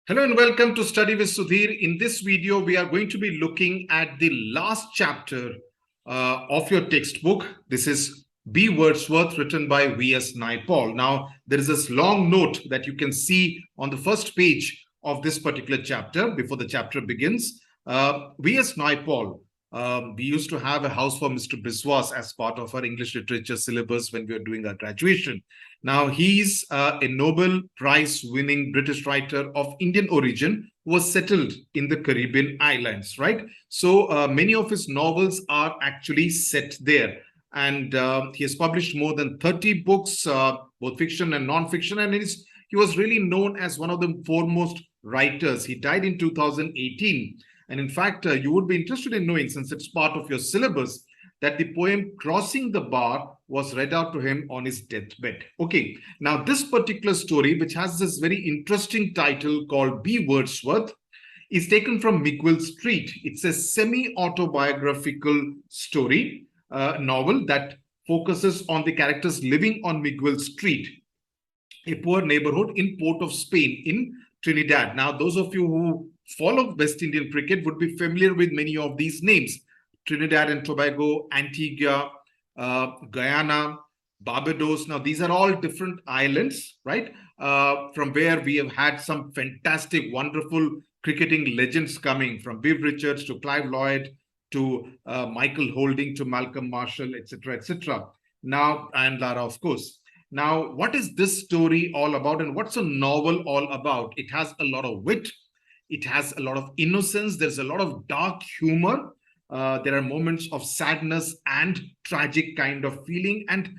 Hello and welcome to Study with Sudhir. In this video, we are going to be looking at the last chapter of your textbook. This is B. Wordsworth, written by V.S. Naipaul. Now, there is this long note that you can see on the first page of this particular chapter before the chapter begins. V.S. Naipaul, we used to have a house for Mr. Biswas as part of our English literature syllabus when we were doing our graduation. Now, he's a Nobel Prize-winning British writer of Indian origin who was settled in the Caribbean islands, right? So many of his novels are actually set there. And he has published more than 30 books, both fiction and non-fiction. And he was really known as one of the foremost writers. He died in 2018. And in fact, you would be interested in knowing, since it's part of your syllabus, that the poem Crossing the Bar was read out to him on his deathbed. Okay, now this particular story, which has this very interesting title called B. Wordsworth, is taken from Miguel Street. It's a semi-autobiographical story, novel that focuses on the characters living on Miguel Street, a poor neighborhood in Port of Spain in Trinidad. Now, those of you who follow West Indian cricket would be familiar with many of these names: Trinidad and Tobago, Antigua, Guyana, Barbados. Now, these are all different islands, right? From where we have had some fantastic, wonderful cricketing legends coming, from Viv Richards to Clive Lloyd to Michael Holding to Malcolm Marshall, etc., etc. Now, and Lara, of course. Now, what is this story all about, and what's a novel all about? It has a lot of wit. It has a lot of innocence. There's a lot of dark humor. There are moments of sadness and tragic kind of feeling. And,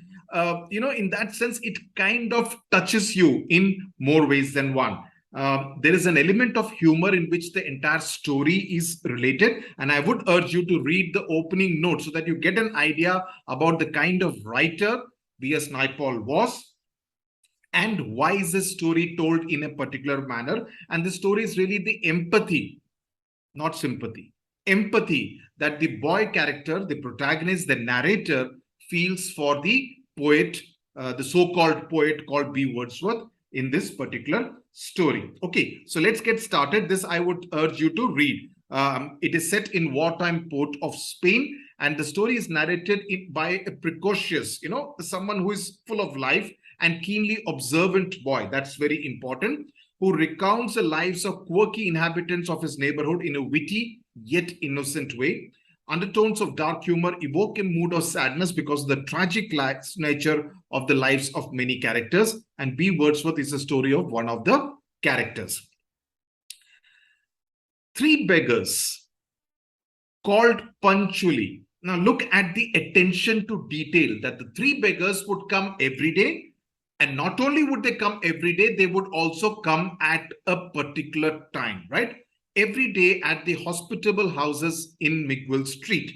in that sense, it kind of touches you in more ways than one. There is an element of humor in which the entire story is related. And I would urge you to read the opening note so that you get an idea about the kind of writer V.S. Naipaul was, and why is this story told in a particular manner. And the story is really the empathy, not sympathy. Empathy that the boy character, the protagonist, the narrator feels for the poet, the so-called poet called B. Wordsworth in this particular story. Okay, so let's get started. This I would urge you to read. It is set in wartime Port of Spain, and the story is narrated by a precocious, someone who is full of life and keenly observant boy. That's very important, who recounts the lives of quirky inhabitants of his neighborhood in a witty yet innocent way. Undertones of dark humor evoke a mood of sadness because of the tragic nature of the lives of many characters. And B. Wordsworth is the story of one of the characters. Three beggars called punctually. Now look at the attention to detail that the three beggars would come every day. And not only would they come every day, they would also come at a particular time, right? Every day at the hospitable houses in Miguel Street.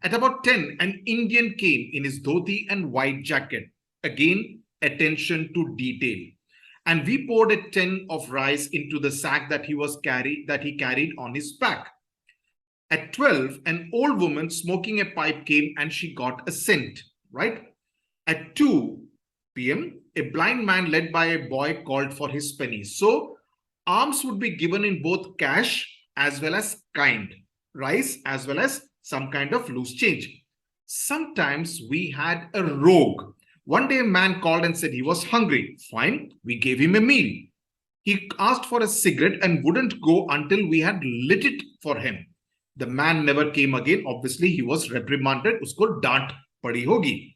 At about 10, an Indian came in his dhoti and white jacket. Again, attention to detail. And we poured a tin of rice into the sack that he carried on his back. At 12, an old woman smoking a pipe came and she got a cent, right? At 2 p.m., a blind man led by a boy called for his pennies. So alms would be given in both cash as well as kind, rice as well as some kind of loose change. Sometimes we had a rogue. One day a man called and said he was hungry. Fine, we gave him a meal. He asked for a cigarette and wouldn't go until we had lit it for him. The man never came again. Obviously, he was reprimanded. Usko dant padi hogi.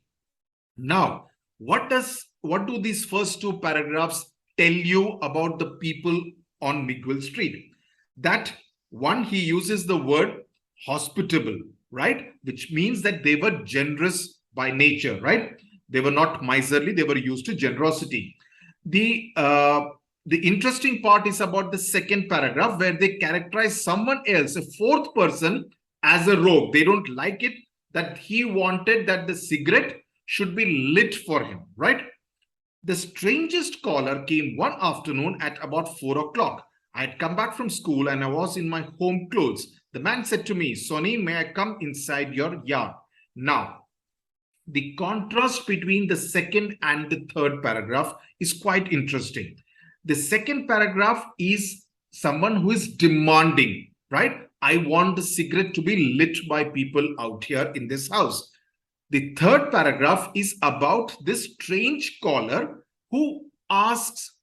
Now, what do these first two paragraphs tell you about the people on Miguel Street? That one, he uses the word hospitable, right? Which means that they were generous by nature, right? They were not miserly. They were used to generosity. The interesting part is about the second paragraph, where they characterize someone else, a fourth person, as a rogue. They don't like it that he wanted that the cigarette should be lit for him, right? The strangest caller came one afternoon at about 4 o'clock. I had come back from school and I was in my home clothes. The man said to me, Sonny, may I come inside your yard? Now, the contrast between the second and the third paragraph is quite interesting. The second paragraph is someone who is demanding, right? I want the cigarette to be lit by people out here in this house. The third paragraph is about this strange caller who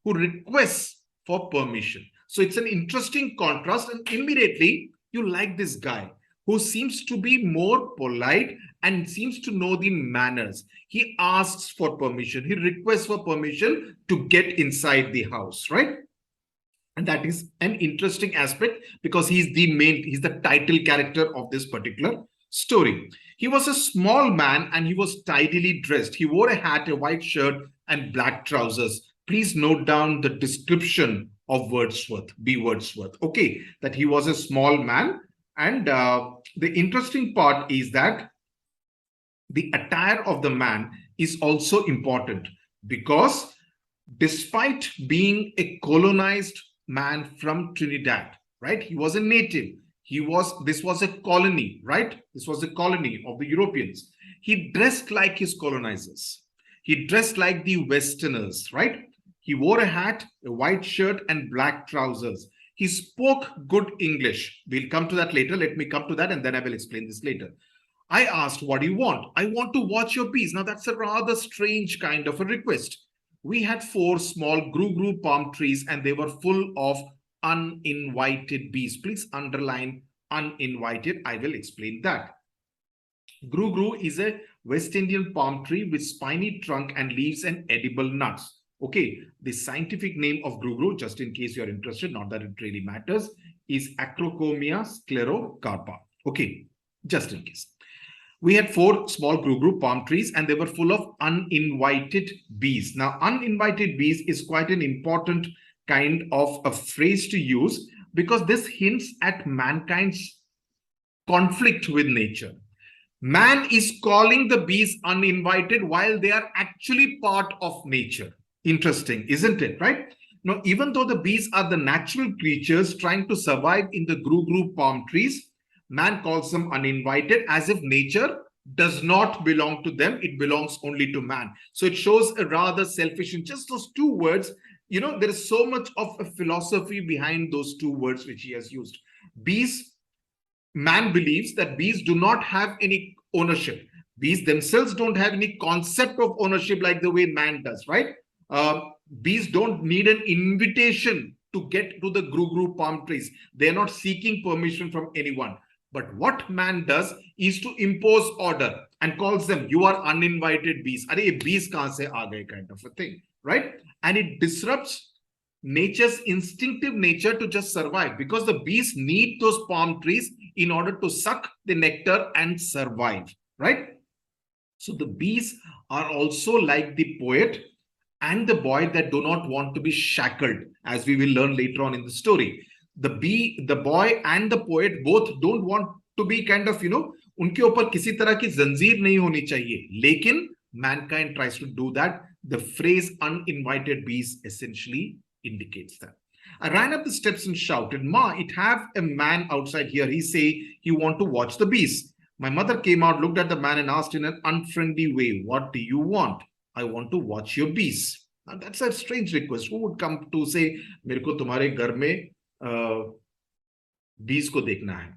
requests for permission. So it's an interesting contrast, and immediately you like this guy who seems to be more polite and seems to know the manners. He asks for permission. He requests for permission to get inside the house, right? And that is an interesting aspect because he's the title character of this particular story. He was a small man and he was tidily dressed. He wore a hat, a white shirt, and black trousers. Please note down the description of Wordsworth, B. Wordsworth. Okay, that he was a small man. And the interesting part is that the attire of the man is also important because despite being a colonized man from Trinidad, right? He was a native. This was a colony, right? This was a colony of the Europeans. He dressed like his colonizers. He dressed like the Westerners, right? He wore a hat, a white shirt, and black trousers. He spoke good English. We'll come to that later. Let me come to that and then I will explain this later. I asked, what do you want? I want to watch your piece. Now that's a rather strange kind of a request. We had 4 small gru-gru palm trees and they were full of uninvited bees. Please underline uninvited. I will explain that. Gru-gru is a West Indian palm tree with spiny trunk and leaves and edible nuts. Okay, the scientific name of gru-gru, just in case you're interested, not that it really matters, is Acrocomia sclerocarpa. Okay, just in case. We had 4 small gru-gru palm trees and they were full of uninvited bees. Now, uninvited bees is quite an important kind of a phrase to use because this hints at mankind's conflict with nature. Man is calling the bees uninvited while they are actually part of nature. Interesting, isn't it, right? Now, even though the bees are the natural creatures trying to survive in the gru-gru palm trees, man calls them uninvited as if nature does not belong to them. It belongs only to man. So it shows a rather selfish, in just those 2 words, you know, there is so much of a philosophy behind those 2 words which he has used. Bees, man believes that bees do not have any ownership. Bees themselves don't have any concept of ownership like the way man does, right? Bees don't need an invitation to get to the gru-gru palm trees. They're not seeking permission from anyone. But what man does is to impose order and calls them, you are uninvited bees. Are bees kahan se aa gaye, kind of a thing, right? And it disrupts nature's instinctive nature to just survive because the bees need those palm trees in order to suck the nectar and survive, right? So the bees are also like the poet and the boy that do not want to be shackled, as we will learn later on in the story. The boy and the poet both don't want to be kind of, you know, उनके ऊपर किसी तरह की जंजीर नहीं होनी चाहिए. लेकिन mankind tries to do that. The phrase uninvited bees essentially indicates that. I ran up the steps and shouted, Ma, it have a man outside here. He say he want to watch the bees. My mother came out, looked at the man and asked in an unfriendly way, what do you want? I want to watch your bees. Now that's a strange request. Who would come to say, मेरे को तुम्हारे घर में bees को देखना है,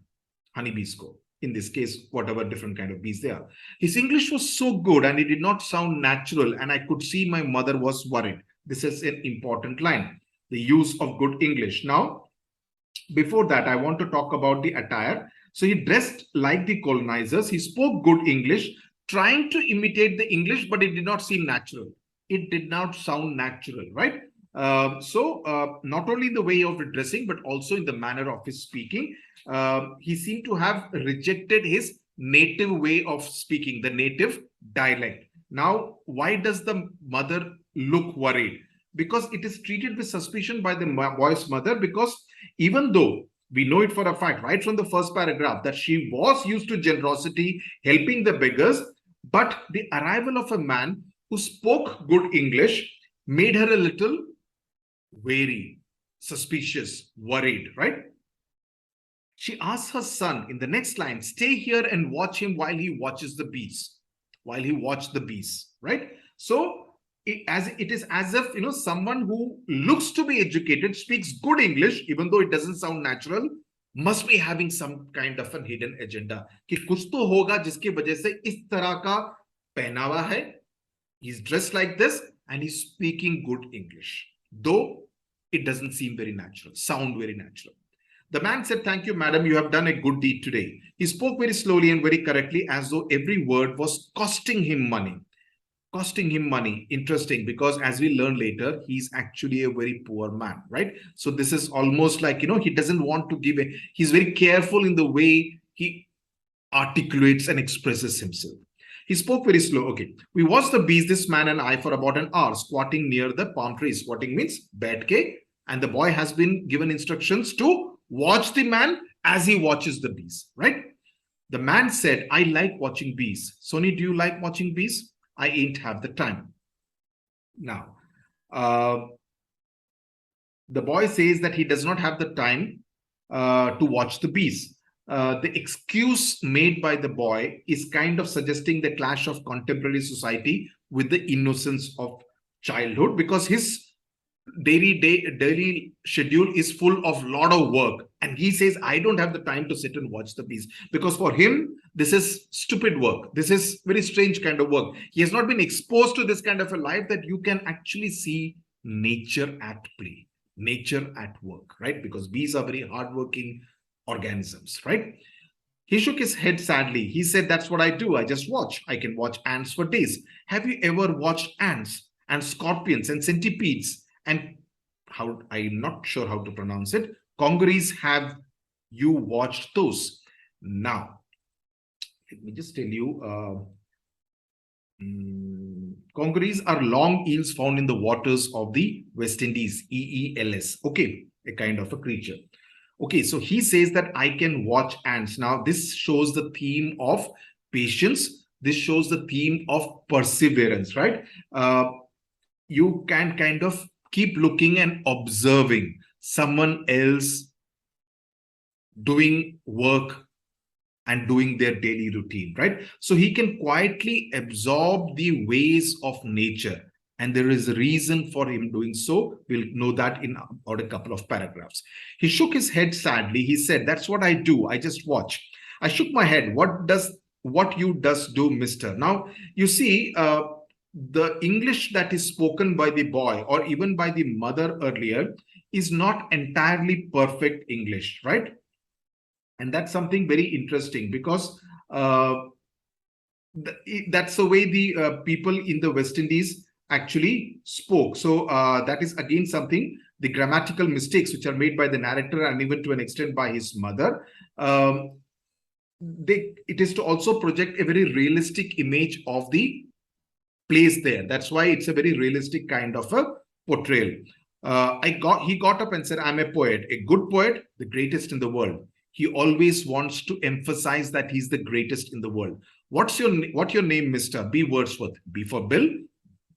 honey bees को. In this case, whatever different kind of bees they are. His English was so good and it did not sound natural, and I could see my mother was worried. This is an important line, the use of good English. Now, before that, I want to talk about the attire. So he dressed like the colonizers. He spoke good English, trying to imitate the English, but it did not seem natural. It did not sound natural, right? Not only in the way of dressing, but also in the manner of his speaking, he seemed to have rejected his native way of speaking, the native dialect. Now, why does the mother look worried? Because it is treated with suspicion by the boy's mother, because even though we know it for a fact, right from the first paragraph, that she was used to generosity, helping the beggars, but the arrival of a man who spoke good English made her a little wary, suspicious, worried, right? She asks her son in the next line, stay here and watch him while he watches the bees. While he watched the bees, right? So it is as if, you know, someone who looks to be educated, speaks good English, even though it doesn't sound natural, must be having some kind of a hidden agenda. कि कुछ तो होगा जिसकी वजह से इस तरह का पहनावा है. He's dressed like this and he's speaking good English, though it doesn't seem very natural, sound very natural. The man said, "Thank you, madam. You have done a good deed today." He spoke very slowly and very correctly, as though every word was costing him money. Costing him money. Interesting, because as we learn later, he's actually a very poor man, right? So this is almost like, you know, he doesn't want to give a, he's very careful in the way he articulates and expresses himself. He spoke very slow. Okay. We watched the bees, this man and I, for about an hour, squatting near the palm tree. Squatting means baitke, and the boy has been given instructions to watch the man as he watches the bees, right? The man said, "I like watching bees." Sony, do you like watching bees? I ain't have the time. Now, the boy says that he does not have the time to watch the bees. The excuse made by the boy is kind of suggesting the clash of contemporary society with the innocence of childhood, because his daily schedule is full of lot of work, and he says, "I don't have the time to sit and watch the bees," because for him this is stupid work. This is very strange kind of work. He has not been exposed to this kind of a life that you can actually see nature at play, nature at work, right? Because bees are very hardworking organisms, right? He shook his head sadly. He said, "That's what I do. I just watch. I can watch ants for days." Have you ever watched ants and scorpions and centipedes and how, I'm not sure how to pronounce it, congeries? Have you watched those? Now, let me just tell you, congeries are long eels found in the waters of the West Indies, EELS. Okay, a kind of a creature. Okay, so he says that I can watch ants. Now, this shows the theme of patience. This shows the theme of perseverance, right? You can kind of keep looking and observing someone else doing work and doing their daily routine, right? So he can quietly absorb the ways of nature. And there is a reason for him doing so. We'll know that in about a couple of paragraphs. He shook his head sadly. He said, "That's what I do. I just watch." I shook my head. What you does do, mister? Now, you see, the English that is spoken by the boy or even by the mother earlier is not entirely perfect English, right? And that's something very interesting, because that's the way the people in the West Indies actually spoke. So that is again something, the grammatical mistakes which are made by the narrator and even to an extent by his mother. It is to also project a very realistic image of the place there. That's why it's a very realistic kind of a portrayal. He got up and said, "I'm a poet, a good poet, the greatest in the world." He always wants to emphasize that he's the greatest in the world. What's your name, mister? B. Wordsworth. B for Bill.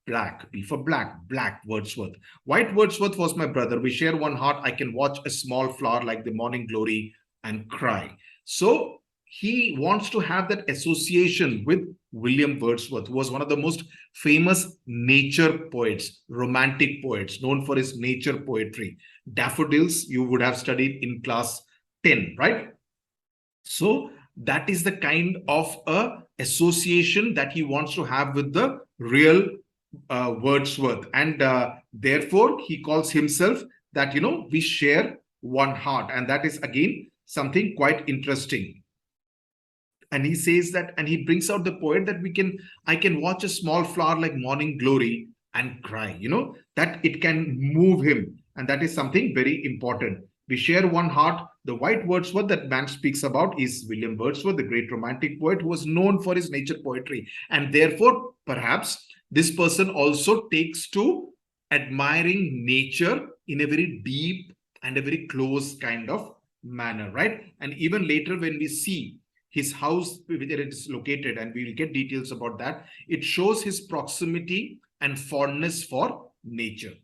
Black. B for black. Black Wordsworth. White Wordsworth was my brother. We share one heart. I can watch a small flower like the morning glory and cry. So he wants to have that association with William Wordsworth, who was one of the most famous nature poets, romantic poets, known for his nature poetry. Daffodils, you would have studied in class 10, right? So that is the kind of association that he wants to have with the real Wordsworth. And therefore, he calls himself that, you know, we share one heart. And that is, again, something quite interesting. And he says that, and he brings out the poet that I can watch a small flower like morning glory and cry, you know, that it can move him. And that is something very important. We share one heart. The white Wordsworth that man speaks about is William Wordsworth, the great romantic poet who was known for his nature poetry. And therefore, perhaps this person also takes to admiring nature in a very deep and a very close kind of manner, right? And even later when we see his house, where it is located, and we will get details about that, it shows his proximity and fondness for nature.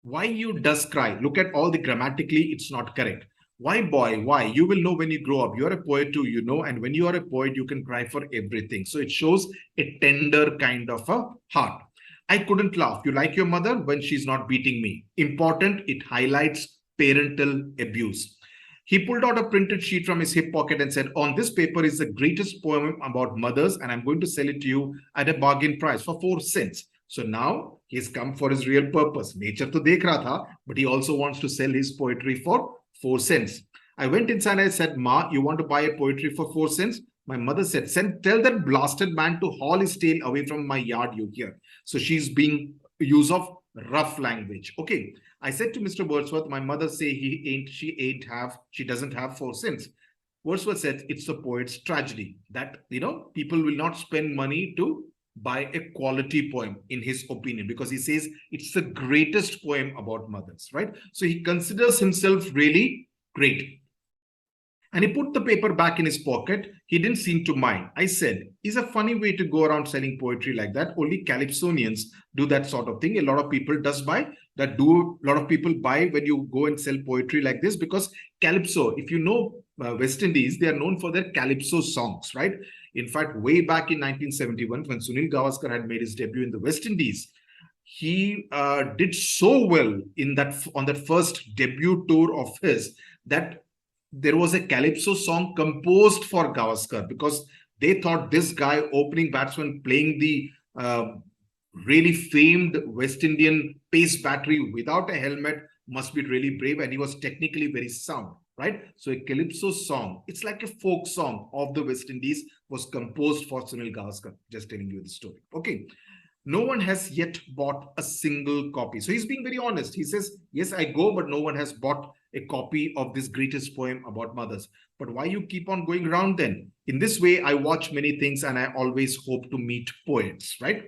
Why you does cry? Look at all the grammatically, it's not correct. Why, boy? Why? You will know when you grow up. You're a poet too, you know, and when you are a poet, you can cry for everything. So it shows a tender kind of a heart. I couldn't laugh. You like your mother when she's not beating me. Important, it highlights parental abuse. He pulled out a printed sheet from his hip pocket and said, on this paper is the greatest poem about mothers, and I'm going to sell it to you at a bargain price for 4 cents. So now he's come for his real purpose. Nature to dekh raha tha, but he also wants to sell his poetry for 4 cents. I went inside and I said, Ma, you want to buy a poetry for 4 cents? My mother said, tell that blasted man to haul his tail away from my yard, you hear. So she's being use of rough language. Okay. I said to Mr. Wordsworth, my mother say she doesn't have 4 cents. Wordsworth said, it's the poet's tragedy that, people will not spend money to buy a quality poem, in his opinion, because he says it's the greatest poem about mothers, right? So he considers himself really great. And he put the paper back in his pocket. He didn't seem to mind. I said, it's a funny way to go around selling poetry like that. Only Calypsonians do that sort of thing. A lot of people a lot of people buy when you go and sell poetry like this, because Calypso, if you know West Indies, they are known for their Calypso songs, right? In fact, way back in 1971, when Sunil Gavaskar had made his debut in the West Indies, he did so well on that first debut tour of his that there was a Calypso song composed for Gavaskar, because they thought this guy, opening batsman, playing the really famed West Indian pace battery without a helmet must be really brave, and he was technically very sound, right? So a Calypso song, it's like a folk song of the West Indies, was composed for Sunil Gavaskar. Just telling you the story. Okay. No one has yet bought a single copy. So he's being very honest. He says, yes, I go, but no one has bought a copy of this greatest poem about mothers. But why you keep on going around then? In this way, I watch many things and I always hope to meet poets, right?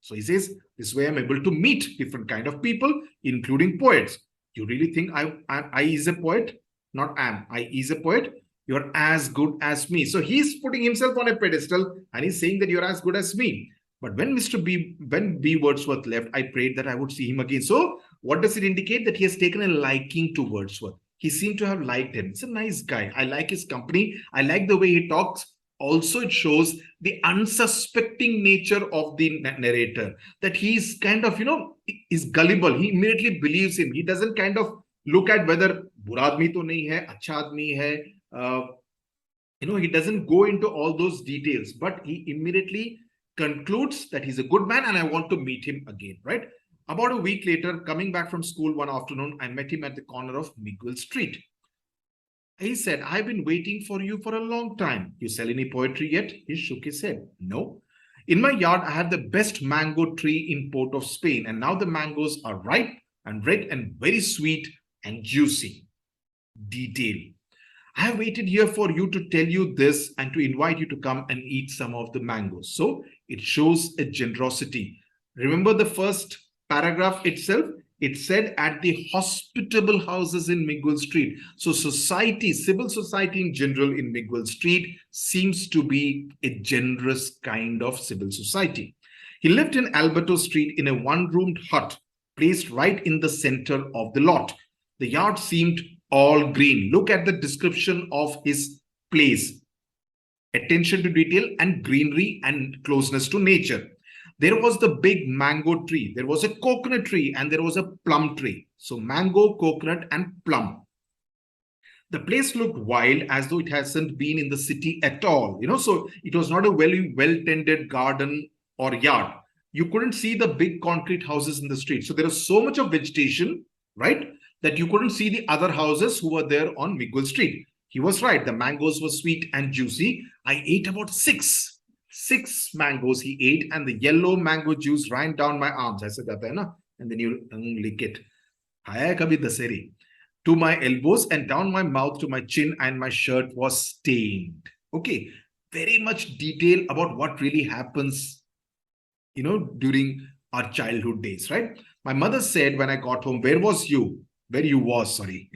So he says, this way I'm able to meet different kind of people, including poets. You really think I is a poet? Not am. I is a poet. You're as good as me. So he's putting himself on a pedestal and he's saying that you're as good as me. But when B. Wordsworth left, I prayed that I would see him again. So what does it indicate? That he has taken a liking to Wordsworth. He seemed to have liked him. It's a nice guy. I like his company. I like the way he talks. Also, it shows the unsuspecting nature of the narrator, that he's kind of, is gullible. He immediately believes him. He doesn't kind of look at whether bura aadmi to nahi hai, acha aadmi hai. He doesn't go into all those details, but he immediately concludes that he's a good man and I want to meet him again, right? About a week later, coming back from school one afternoon, I met him at the corner of Miguel Street. He said, I've been waiting for you for a long time. You sell any poetry yet? He shook his head. No. In my yard, I have the best mango tree in Port of Spain, and now the mangoes are ripe and red and very sweet and juicy. Detail. I have waited here for you to tell you this and to invite you to come and eat some of the mangoes. So it shows a generosity. Remember the first paragraph itself? It said at the hospitable houses in Miguel Street. So society, civil society in general in Miguel Street seems to be a generous kind of civil society. He lived in Alberto Street in a one-roomed hut placed right in the center of the lot. The yard seemed all green. Look at the description of his place. Attention to detail and greenery and closeness to nature. There was the big mango tree. There was a coconut tree and there was a plum tree. So mango, coconut and plum. The place looked wild, as though it hasn't been in the city at all. So it was not a very well-tended garden or yard. You couldn't see the big concrete houses in the street. So there was so much of vegetation, right, that you couldn't see the other houses who were there on Miguel Street. He was right. The mangoes were sweet and juicy. I ate about six mangoes he ate, and the yellow mango juice ran down my arms. I said that, and then you lick it. To my elbows and down my mouth to my chin, and my shirt was stained. Okay, very much detail about what really happens, during our childhood days, right? My mother said when I got home, where you was, sorry.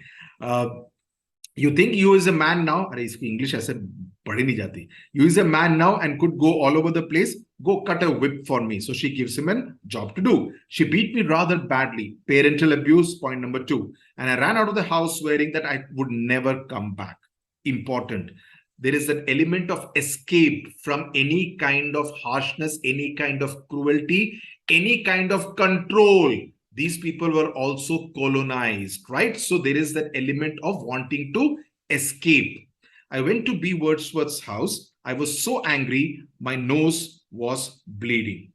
You think you is a man now? English, I said, you is a man now and could go all over the place. Go cut a whip for me. So she gives him a job to do. She beat me rather badly. Parental abuse, point number 2. And I ran out of the house swearing that I would never come back. Important. there is an element of escape from any kind of harshness, any kind of cruelty, any kind of control. These people were also colonized, right? So there is that element of wanting to escape. I went to B. Wordsworth's house. I was so angry, my nose was bleeding.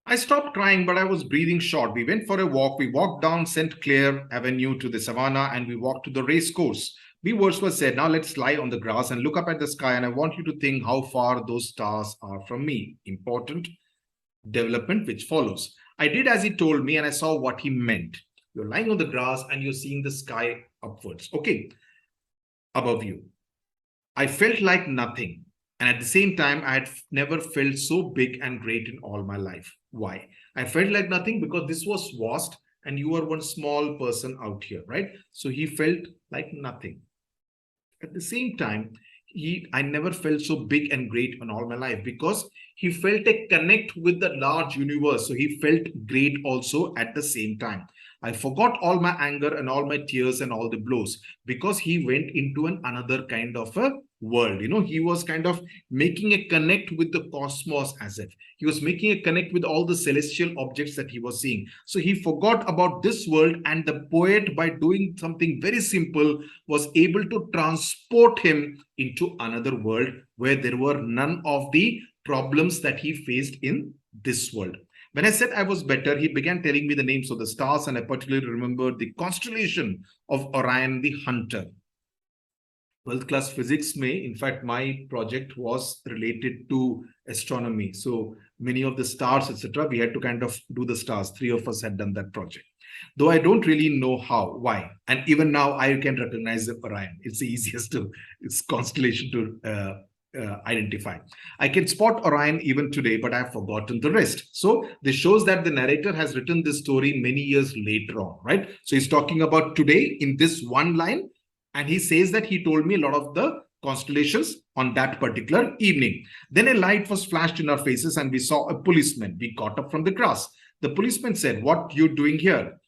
I stopped crying, but I was breathing short. We went for a walk. We walked down St. Clair Avenue to the savannah, and we walked to the race course. B. Wordsworth said, now let's lie on the grass and look up at the sky, and I want you to think how far those stars are from me. Important development which follows. I did as he told me, and I saw what he meant. You're lying on the grass and you're seeing the sky upwards, okay, above you. I felt like nothing. And at the same time, I had never felt so big and great in all my life. Why? I felt like nothing because this was vast and you are one small person out here, right? So he felt like nothing. At the same time, I never felt so big and great in all my life because he felt a connect with the large universe. So he felt great also at the same time. I forgot all my anger and all my tears and all the blows because he went into another kind of a world. You know, he was kind of making a connect with the cosmos, as if he was making a connect with all the celestial objects that he was seeing. So he forgot about this world, and the poet, by doing something very simple, was able to transport him into another world where there were none of the problems that he faced in this world. When I said I was better, he began telling me the names of the stars, and I particularly remembered the constellation of Orion the Hunter. 12th class physics may, in fact, my project was related to astronomy. So many of the stars, etc., we had to kind of do the stars. 3 of us had done that project. Though I don't really know how, why. And even now, I can recognize the Orion. It's the easiest to, it's constellation to identify. I can spot Orion even today, but I've forgotten the rest. So this shows that the narrator has written this story many years later on, right? So he's talking about today in this one line, and he says that he told me a lot of the constellations on that particular evening. Then a light was flashed in our faces and we saw a policeman. We got up from the grass. The policeman said, "What you doing here?"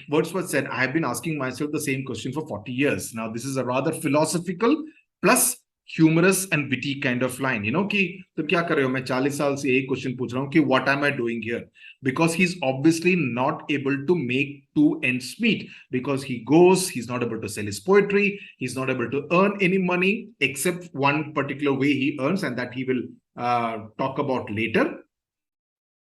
Wordsworth said, "I have been asking myself the same question for 40 years. Now, this is a rather philosophical plus humorous and witty kind of line. You know, कि तुम क्या कर रहे हो? मैं 40 साल से यही question पूछ रहा हूँ कि what am I doing here? Because he's obviously not able to make two ends meet, because he goes, he's not able to sell his poetry, he's not able to earn any money except one particular way he earns, and that he will talk about later.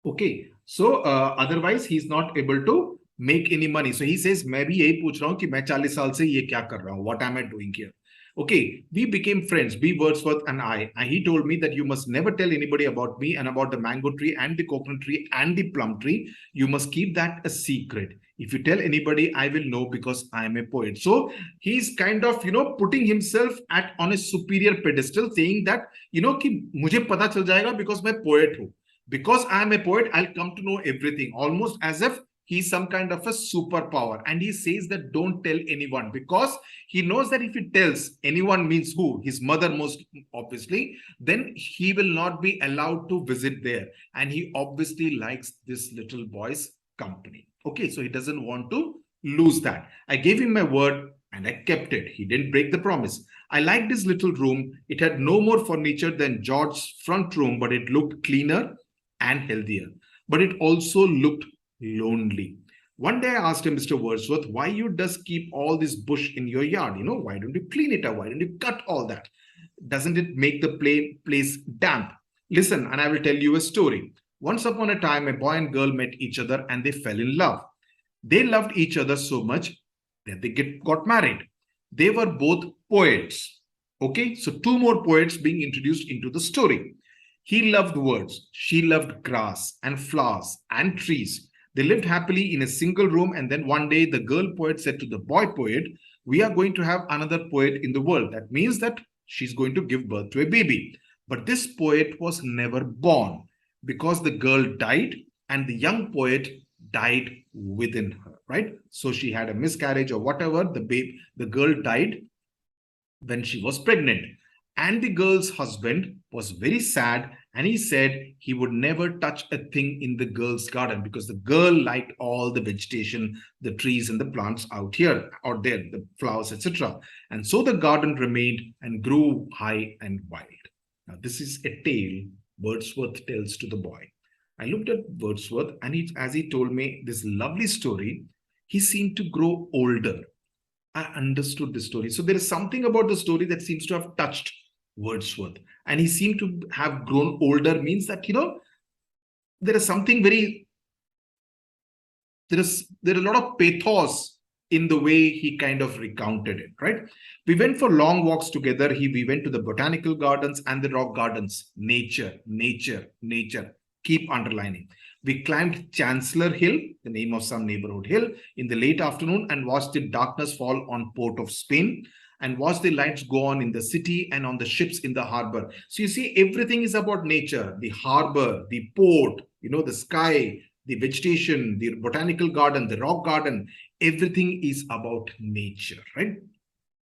Okay, so otherwise he's not able to make any money. So he says, मैं भी यही पूछ रहा हूँ कि मैं 40 साल से ये क्या कर रहा हूँ? What am I doing here? Okay, we became friends, B. Wordsworth and I, and he told me that you must never tell anybody about me and about the mango tree and the coconut tree and the plum tree. You must keep that a secret. If you tell anybody, I will know because I am a poet. So he's kind of, putting himself on a superior pedestal, saying that, कि मुझे पता चल जाएगा because मैं poet हूँ. Because I am a poet, I'll come to know everything, almost as if he's some kind of a superpower. And he says that don't tell anyone, because he knows that if he tells anyone, means who? His mother, most obviously, then he will not be allowed to visit there. And he obviously likes this little boy's company. Okay, so he doesn't want to lose that. I gave him my word and I kept it. He didn't break the promise. I liked his little room. It had no more furniture than George's front room, but it looked cleaner and healthier. But it also looked lonely. One day I asked him, Mr. Wordsworth, why you does keep all this bush in your yard? Why don't you clean it up? Why don't you cut all that? Doesn't it make the place damp? Listen, and I will tell you a story. Once upon a time, a boy and girl met each other and they fell in love. They loved each other so much that they got married. They were both poets. Okay, so two more poets being introduced into the story. He loved words. She loved grass and flowers and trees. They lived happily in a single room, and then one day the girl poet said to the boy poet, we are going to have another poet in the world. That means that she's going to give birth to a baby. But this poet was never born because the girl died and the young poet died within her, right? So she had a miscarriage or whatever. The girl died when she was pregnant. And the girl's husband was very sad, and he said he would never touch a thing in the girl's garden because the girl liked all the vegetation, the trees and the plants out there, the flowers, etc. And so the garden remained and grew high and wild. Now, this is a tale Wordsworth tells to the boy. I looked at Wordsworth, and as he told me this lovely story, he seemed to grow older. I understood the story. So there is something about the story that seems to have touched Wordsworth. And he seemed to have grown older, means that, there is something very, there is a lot of pathos in the way he kind of recounted it, right? We went for long walks together. We went to the botanical gardens and the rock gardens. Nature, nature, nature. Keep underlining. We climbed Chancellor Hill, the name of some neighborhood hill, in the late afternoon and watched the darkness fall on Port of Spain and watched the lights go on in the city and on the ships in the harbor. So you see, everything is about nature, the harbor, the port, the sky, the vegetation, the botanical garden, the rock garden, everything is about nature, right?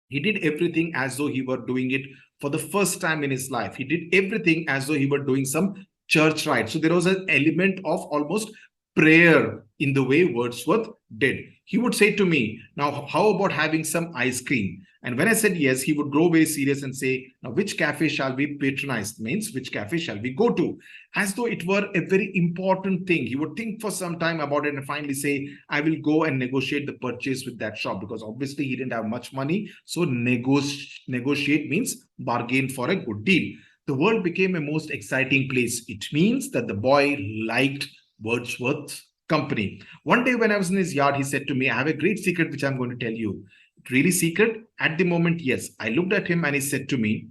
He did everything as though he were doing it for the first time in his life. He did everything as though he were doing some church rite. So there was an element of almost prayer in the way Wordsworth did. He would say to me, now, how about having some ice cream? And when I said yes, he would grow very serious and say, now, which cafe shall we patronize? Means, which cafe shall we go to? As though it were a very important thing. He would think for some time about it and finally say, I will go and negotiate the purchase with that shop, because obviously he didn't have much money. So negotiate means bargain for a good deal. The world became a most exciting place. It means that the boy liked Wordsworth's company. One day when I was in his yard, he said to me, I have a great secret which I'm going to tell you. Really secret? At the moment, yes. I looked at him and he said to me,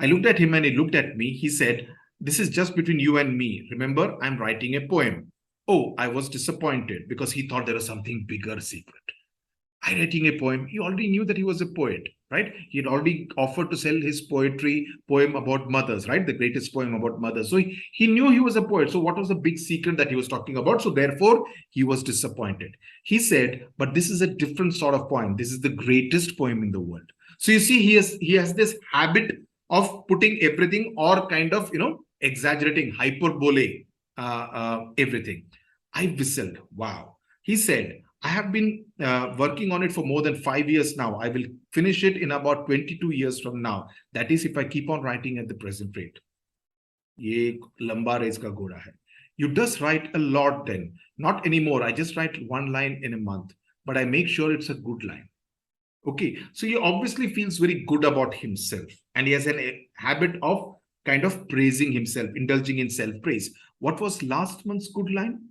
I looked at him and he looked at me. He said, this is just between you and me. Remember, I'm writing a poem. Oh, I was disappointed because he thought there was something bigger secret. I writing a poem. He already knew that he was a poet, right? He had already offered to sell his poem about mothers, right? The greatest poem about mothers. So he knew he was a poet. So what was the big secret that he was talking about? So therefore, he was disappointed. He said, but this is a different sort of poem. This is the greatest poem in the world. So you see, he has this habit of putting everything or kind of, exaggerating, hyperbole, everything. I whistled. Wow. He said, I have been working on it for more than 5 years now. I will finish it in about 22 years from now. That is, if I keep on writing at the present rate. Ye lamba race ka ghoda hai. You just write a lot then. Not anymore. I just write one line in a month. But I make sure it's a good line. Okay. So he obviously feels very good about himself. And he has a habit of kind of praising himself, indulging in self-praise. What was last month's good line?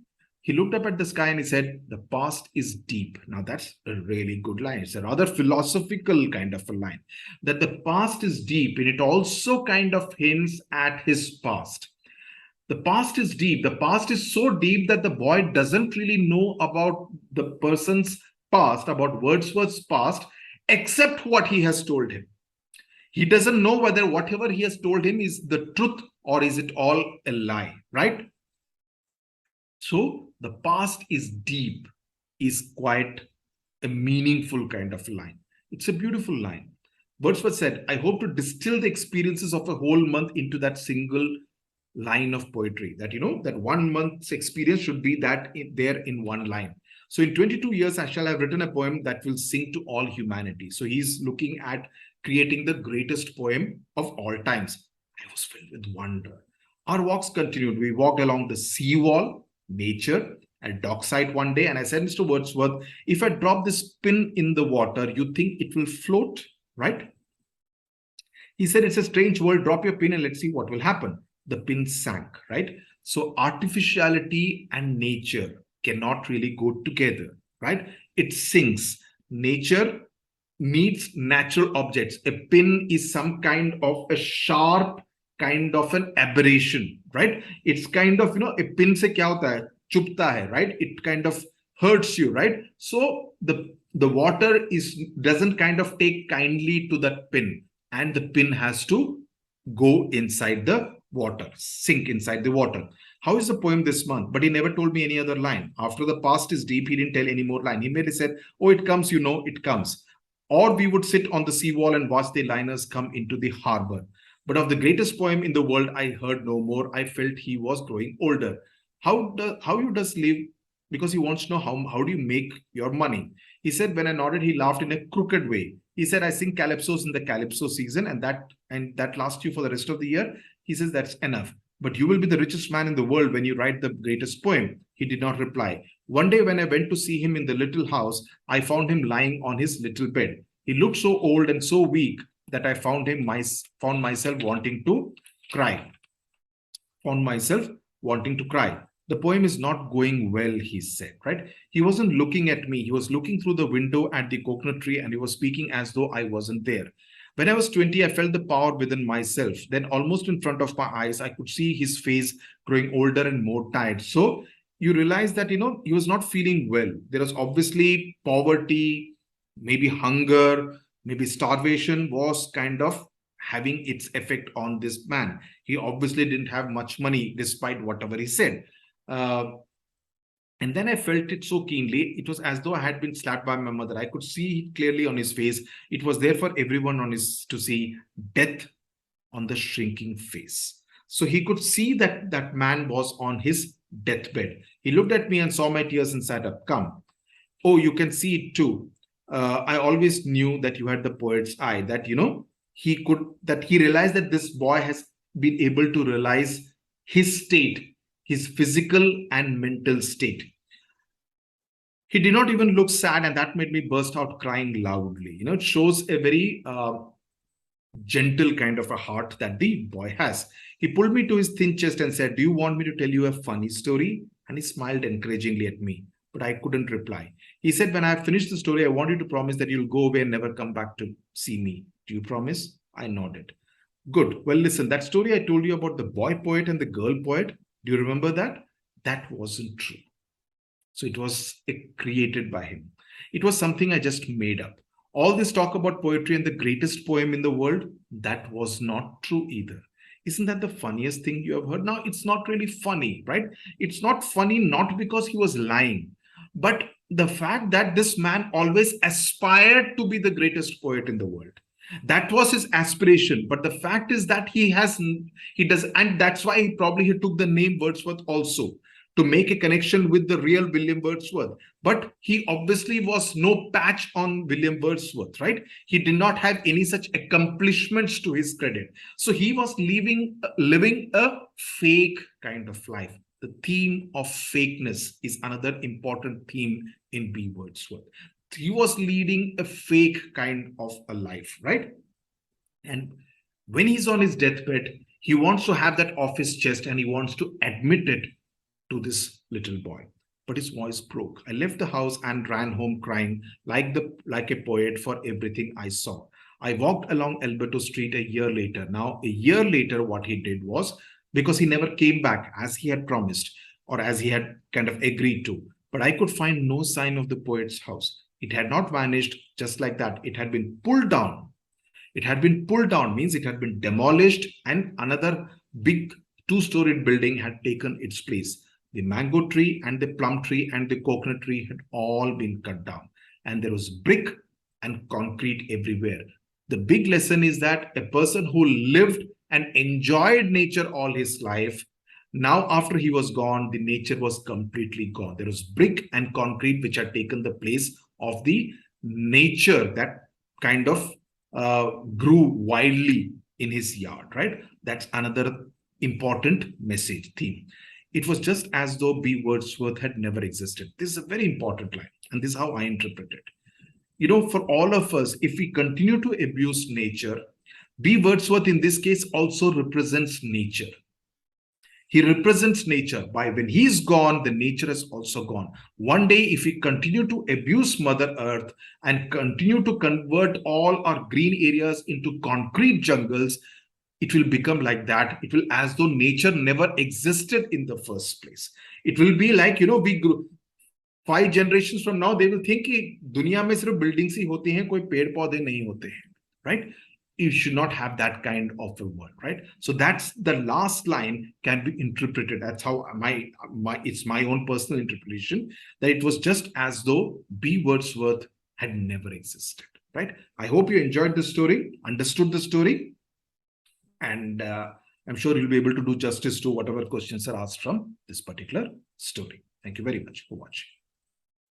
He looked up at the sky and he said, the past is deep. Now, that's a really good line. It's a rather philosophical kind of a line. That the past is deep, and it also kind of hints at his past. The past is deep. The past is so deep that the boy doesn't really know about the person's past, about Wordsworth's past, except what he has told him. He doesn't know whether whatever he has told him is the truth or is it all a lie, right? So the past is deep, is quite a meaningful kind of line. It's a beautiful line. Wordsworth said, I hope to distill the experiences of a whole month into that single line of poetry. That, that 1 month's experience should be there in one line. So in 22 years, I shall have written a poem that will sing to all humanity. So he's looking at creating the greatest poem of all times. I was filled with wonder. Our walks continued. We walked along the seawall, nature, at dockside one day, and I said, Mr. Wordsworth, if I drop this pin in the water, you think it will float, right? He said, it's a strange world. Drop your pin and let's see what will happen. The pin sank, right? So artificiality and nature cannot really go together, right? It sinks. Nature needs natural objects. A pin is some kind of a sharp kind of an aberration, right? It's kind of, a pin se kya hota hai? Chupta hai, right? It kind of hurts you, right? So the water doesn't kind of take kindly to that pin, and the pin has to go inside the water, sink inside the water. How is the poem this month? But he never told me any other line. After the past is deep, he didn't tell any more line. He merely said, oh, it comes, it comes. or we would sit on the seawall and watch the liners come into the harbor. But of the greatest poem in the world, I heard no more. I felt he was growing older. How you does live? Because he wants to know how do you make your money. He said, when I nodded, he laughed in a crooked way. He said, I sing calypsos in the calypso season, and that lasts you for the rest of the year. He says, that's enough. But you will be the richest man in the world when you write the greatest poem. He did not reply. One day when I went to see him in the little house, I found him lying on his little bed. He looked so old and so weak that I found myself wanting to cry. Found myself wanting to cry. The poem is not going well, he said, right? He wasn't looking at me. He was looking through the window at the coconut tree, and he was speaking as though I wasn't there. When I was 20, I felt the power within myself. Then almost in front of my eyes, I could see his face growing older and more tired. So you realize that, he was not feeling well. There was obviously poverty, maybe hunger, maybe starvation was kind of having its effect on this man. He obviously didn't have much money despite whatever he said. And then I felt it so keenly. It was as though I had been slapped by my mother. I could see clearly on his face. It was there for everyone to see, death on the shrinking face. So he could see that that man was on his deathbed. He looked at me and saw my tears and sat up. Come. Oh, you can see it too. I always knew that you had the poet's eye, that, he realized that this boy has been able to realize his state, his physical and mental state. He did not even look sad, and that made me burst out crying loudly. It shows a very gentle kind of a heart that the boy has. He pulled me to his thin chest and said, do you want me to tell you a funny story? And he smiled encouragingly at me, but I couldn't reply. He said, when I have finished the story, I want you to promise that you'll go away and never come back to see me. Do you promise? I nodded. Good. Well, listen, that story I told you about the boy poet and the girl poet, do you remember that? That wasn't true. So it was created by him. It was something I just made up. All this talk about poetry and the greatest poem in the world, that was not true either. Isn't that the funniest thing you have heard? Now, it's not really funny, right? It's not funny, not because he was lying, but the fact that this man always aspired to be the greatest poet in the world. That was his aspiration. But the fact is that he does, and that's why he took the name Wordsworth also, to make a connection with the real William Wordsworth. But he obviously was no patch on William Wordsworth, right? He did not have any such accomplishments to his credit. So he was living a fake kind of life. The theme of fakeness is another important theme in B. Wordsworth. He was leading a fake kind of a life, right? And when he's on his deathbed, he wants to have that off his chest, and he wants to admit it to this little boy. But his voice broke. I left the house and ran home crying like a poet for everything I saw. I walked along Alberto Street a year later. Now, a year later, what he did was, because he never came back as he had promised or as he had kind of agreed to, but I could find no sign of the poet's house. It had not vanished just like that. It had been pulled down. It had been pulled down means it had been demolished, and another big two-storied building had taken its place. The mango tree and the plum tree and the coconut tree had all been cut down, and there was brick and concrete everywhere. The big lesson is that a person who lived and enjoyed nature all his life, now after he was gone, the nature was completely gone. There was brick and concrete which had taken the place of the nature that kind of grew wildly in his yard, right? That's another important message theme. It was just as though B. Wordsworth had never existed. This is a very important line, and this is how I interpret it. For all of us, if we continue to abuse nature, B. Wordsworth in this case also represents nature. He represents nature. By when he's gone, the nature is also gone. One day, if we continue to abuse Mother Earth and continue to convert all our green areas into concrete jungles, it will become like that. It will as though nature never existed in the first place. It will be like, we grew 5 generations from now, they will think कि दुनिया में सिर्फ buildings ही होती हैं, कोई पेड़ पौधे नहीं होते हैं, right? You should not have that kind of a world, right? So that's the last line can be interpreted. That's how it's my own personal interpretation, that it was just as though B. Wordsworth had never existed, right? I hope you enjoyed the story, understood the story, and I'm sure you'll be able to do justice to whatever questions are asked from this particular story. Thank you very much for watching.